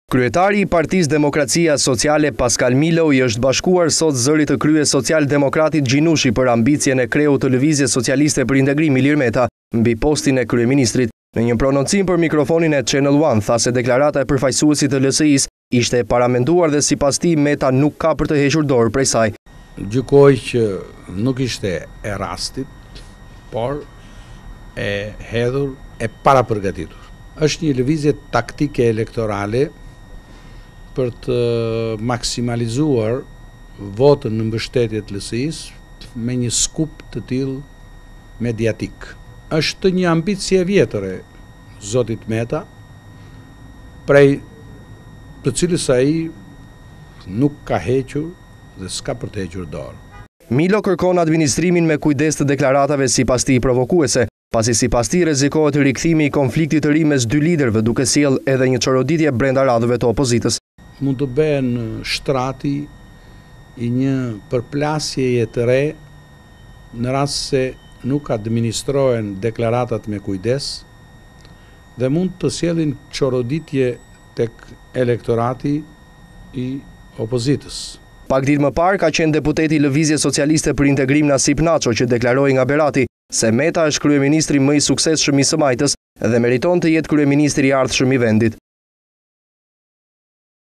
Kryetari i Partisë Demokracia Sociale Pascal Milo i është bashkuar sot zërit të krye social-demokratit Gjinushi për ambicjen e kreut të Lëvizjes Socialiste për Integrim Ilir Meta mbi postin e kryeministrit. Në një prononcim për mikrofonin e Channel One tha se deklarata e përfaqësuesit të LSI-s ishte e paramenduar dhe sipas tij Meta nuk ka për të hequr dorë prej saj. Gjykoj që nuk ishte e rastit, por e hedhur e parapërgatitur. Është një lëvizje taktike elektorale për të maksimalizuar votën në mbështetje të LSI-s me një skup të tillë mediatik. Është një ambicie vjetër e zotit Meta, prej të cilës ai nuk ka hequr dhe s'ka për të hequr dorë. Milo kërkon administrimin me kujdes të deklaratave sipas tij provokuese, pasi sipas tij rrezikohet rikthimi i konfliktit të ri mes dy liderëve duke sjellë edhe një çoroditje brenda radhëve të opozitës. Mund të bëhen shtrati i një përplasjeje të re në rast se nuk administrohen deklaratat me kujdes dhe mund të sjellin çoroditje tek elektorati i opozitës. Pak ditë më parë ka qenë deputeti i Lëvizjes Socialiste për Integrim Nasip Naço që deklaroi nga Berati se Meta është kryeministri më i suksesshëm i së majtës dhe meriton të jetë kryeministri i ardhshëm i vendit.